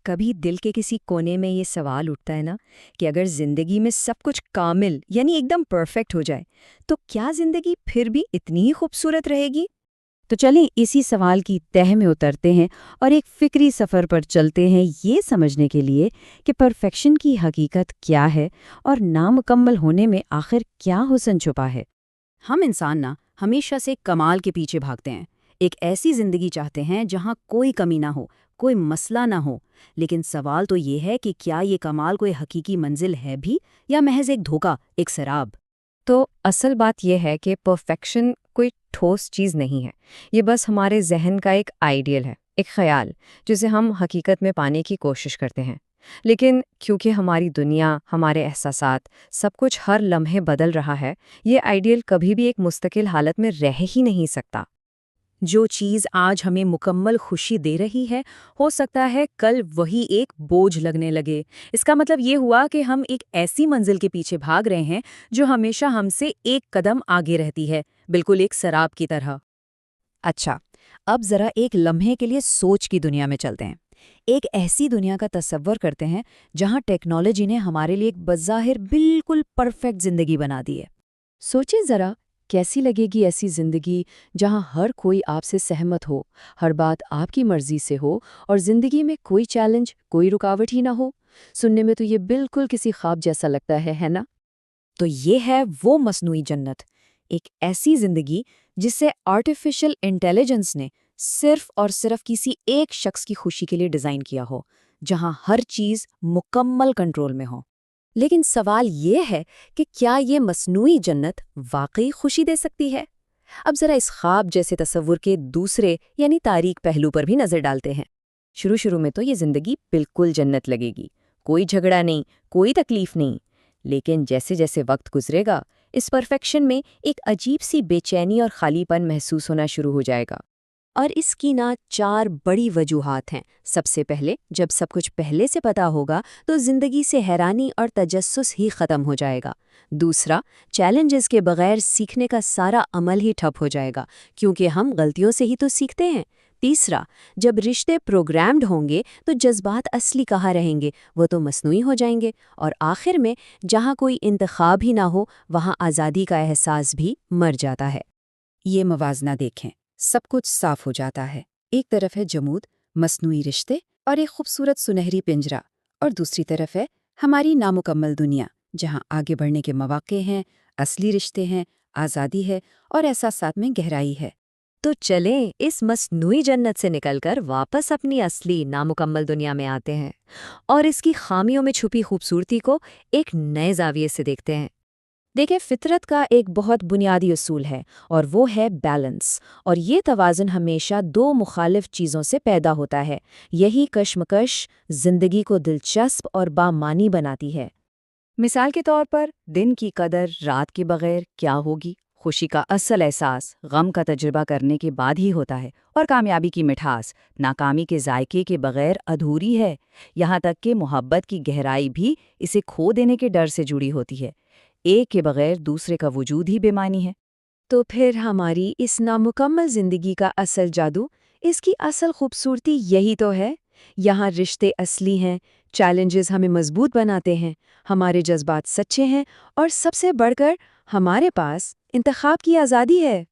کبھی دل کے کسی کونے میں یہ سوال اٹھتا ہے نا کہ اگر زندگی میں سب کچھ کامل یعنی ایک دم پرفیکٹ ہو جائے تو کیا زندگی پھر بھی اتنی ہی خوبصورت رہے گی؟ تو چلیں اسی سوال کی تہہ میں اترتے ہیں اور ایک فکری سفر پر چلتے ہیں یہ سمجھنے کے لیے کہ پرفیکشن کی حقیقت کیا ہے اور نامکمل ہونے میں آخر کیا حسن چھپا ہے۔ ہم انسان نا ہمیشہ سے کمال کے پیچھے بھاگتے ہیں، ایک ایسی زندگی چاہتے ہیں جہاں کوئی کمی نہ ہو، کوئی مسئلہ نہ ہو، لیکن سوال تو یہ ہے کہ کیا یہ کمال کوئی حقیقی منزل ہے بھی یا محض ایک دھوکہ، ایک سراب؟ تو اصل بات یہ ہے کہ پرفیکشن کوئی ٹھوس چیز نہیں ہے، یہ بس ہمارے ذہن کا ایک آئیڈیل ہے، ایک خیال جسے ہم حقیقت میں پانے کی کوشش کرتے ہیں۔ لیکن کیونکہ ہماری دنیا، ہمارے احساسات، سب کچھ ہر لمحے بدل رہا ہے، یہ آئیڈیل کبھی بھی ایک مستقل حالت میں رہ ہی نہیں سکتا۔ جو چیز آج ہمیں مکمل خوشی دے رہی ہے، ہو سکتا ہے کل وہی ایک بوجھ لگنے لگے۔ اس کا مطلب یہ ہوا کہ ہم ایک ایسی منزل کے پیچھے بھاگ رہے ہیں جو ہمیشہ ہم سے ایک قدم آگے رہتی ہے، بالکل ایک سراب کی طرح۔ اچھا، اب ذرا ایک لمحے کے لیے سوچ کی دنیا میں چلتے ہیں۔ ایک ایسی دنیا کا تصور کرتے ہیں جہاں ٹیکنالوجی نے ہمارے لیے ایک بظاہر بالکل پرفیکٹ زندگی بنا دی ہے۔ سوچیں ذرا، کیسی لگے گی ایسی زندگی جہاں ہر کوئی آپ سے سہمت ہو، ہر بات آپ کی مرضی سے ہو اور زندگی میں کوئی چیلنج، کوئی رکاوٹ ہی نہ ہو؟ سننے میں تو یہ بالکل کسی خواب جیسا لگتا ہے نا؟ تو یہ ہے وہ مصنوعی جنت، ایک ایسی زندگی جسے آرٹیفیشل انٹیلیجنس نے صرف اور صرف کسی ایک شخص کی خوشی کے لیے ڈیزائن کیا ہو، جہاں ہر چیز مکمل کنٹرول میں ہو۔ لیکن سوال یہ ہے کہ کیا یہ مصنوعی جنت واقعی خوشی دے سکتی ہے؟ اب ذرا اس خواب جیسے تصور کے دوسرے یعنی تاریک پہلو پر بھی نظر ڈالتے ہیں۔ شروع میں تو یہ زندگی بالکل جنت لگے گی، کوئی جھگڑا نہیں، کوئی تکلیف نہیں۔ لیکن جیسے جیسے وقت گزرے گا، اس پرفیکشن میں ایک عجیب سی بے چینی اور خالی پن محسوس ہونا شروع ہو جائے گا۔ اور اس کی نا 4 بڑی وجوہات ہیں۔ سب سے پہلے، جب سب کچھ پہلے سے پتا ہوگا تو زندگی سے حیرانی اور تجسس ہی ختم ہو جائے گا۔ دوسرا، چیلنجز کے بغیر سیکھنے کا سارا عمل ہی ٹھپ ہو جائے گا، کیونکہ ہم غلطیوں سے ہی تو سیکھتے ہیں۔ تیسرا، جب رشتے پروگرامڈ ہوں گے تو جذبات اصلی کہاں رہیں گے، وہ تو مصنوعی ہو جائیں گے۔ اور آخر میں، جہاں کوئی انتخاب ہی نہ ہو، وہاں آزادی کا احساس بھی مر جاتا ہے۔ یہ موازنہ دیکھیں، سب کچھ صاف ہو جاتا ہے۔ ایک طرف ہے جمود، مصنوعی رشتے اور ایک خوبصورت سنہری پنجرہ، اور دوسری طرف ہے ہماری نامکمل دنیا، جہاں آگے بڑھنے کے مواقع ہیں، اصلی رشتے ہیں، آزادی ہے اور احساسات میں گہرائی ہے۔ تو چلیں اس مصنوعی جنت سے نکل کر واپس اپنی اصلی نامکمل دنیا میں آتے ہیں اور اس کی خامیوں میں چھپی خوبصورتی کو ایک نئے زاویے سے دیکھتے ہیں۔ دیکھیں، فطرت کا ایک بہت بنیادی اصول ہے اور وہ ہے بیلنس، اور یہ توازن ہمیشہ 2 مخالف چیزوں سے پیدا ہوتا ہے۔ یہی کشمکش زندگی کو دلچسپ اور بامعنی بناتی ہے۔ مثال کے طور پر، دن کی قدر رات کے بغیر کیا ہوگی؟ خوشی کا اصل احساس غم کا تجربہ کرنے کے بعد ہی ہوتا ہے، اور کامیابی کی مٹھاس ناکامی کے ذائقے کے بغیر ادھوری ہے۔ یہاں تک کہ محبت کی گہرائی بھی اسے کھو دینے کے ڈر سے جڑی ہوتی ہے۔ ایک کے بغیر دوسرے کا وجود ہی بے معنی ہے۔ تو پھر ہماری اس نامکمل زندگی کا اصل جادو، اس کی اصل خوبصورتی یہی تو ہے۔ یہاں رشتے اصلی ہیں، چیلنجز ہمیں مضبوط بناتے ہیں، ہمارے جذبات سچے ہیں، اور سب سے بڑھ کر ہمارے پاس انتخاب کی آزادی ہے۔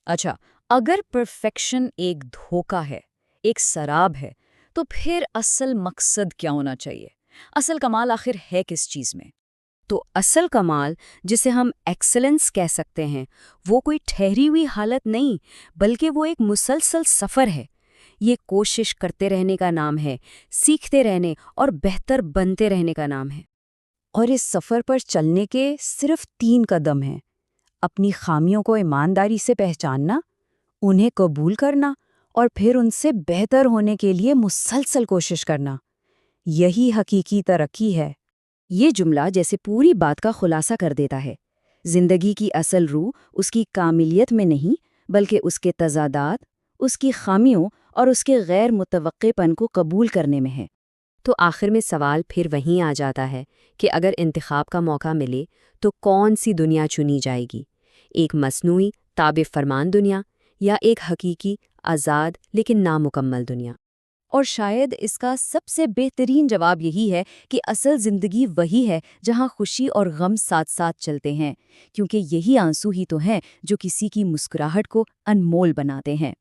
اچھا، اگر پرفیکشن ایک دھوکہ ہے، ایک سراب ہے، تو پھر اصل مقصد کیا ہونا چاہیے؟ اصل کمال آخر ہے کس چیز میں؟ تو اصل کمال، جسے ہم ایکسلنس کہہ سکتے ہیں، وہ کوئی ٹھہری ہوئی حالت نہیں، بلکہ وہ ایک مسلسل سفر ہے۔ یہ کوشش کرتے رہنے کا نام ہے، سیکھتے رہنے اور بہتر بنتے رہنے کا نام ہے۔ اور اس سفر پر چلنے کے صرف 3 قدم ہیں: اپنی خامیوں کو ایمانداری سے پہچاننا، انہیں قبول کرنا، اور پھر ان سے بہتر ہونے کے لیے مسلسل کوشش کرنا۔ یہی حقیقی ترقی ہے۔ یہ جملہ جیسے پوری بات کا خلاصہ کر دیتا ہے۔ زندگی کی اصل روح اس کی کاملیت میں نہیں، بلکہ اس کے تضادات، اس کی خامیوں اور اس کے غیر متوقع پن کو قبول کرنے میں ہے۔ تو آخر میں سوال پھر وہیں آ جاتا ہے کہ اگر انتخاب کا موقع ملے تو کون سی دنیا چنی جائے گی؟ ایک مصنوعی تابع فرمان دنیا یا ایک حقیقی آزاد لیکن نامکمل دنیا؟ اور شاید اس کا سب سے بہترین جواب یہی ہے کہ اصل زندگی وہی ہے جہاں خوشی اور غم ساتھ ساتھ چلتے ہیں، کیونکہ یہی آنسو ہی تو ہیں جو کسی کی مسکراہٹ کو انمول بناتے ہیں۔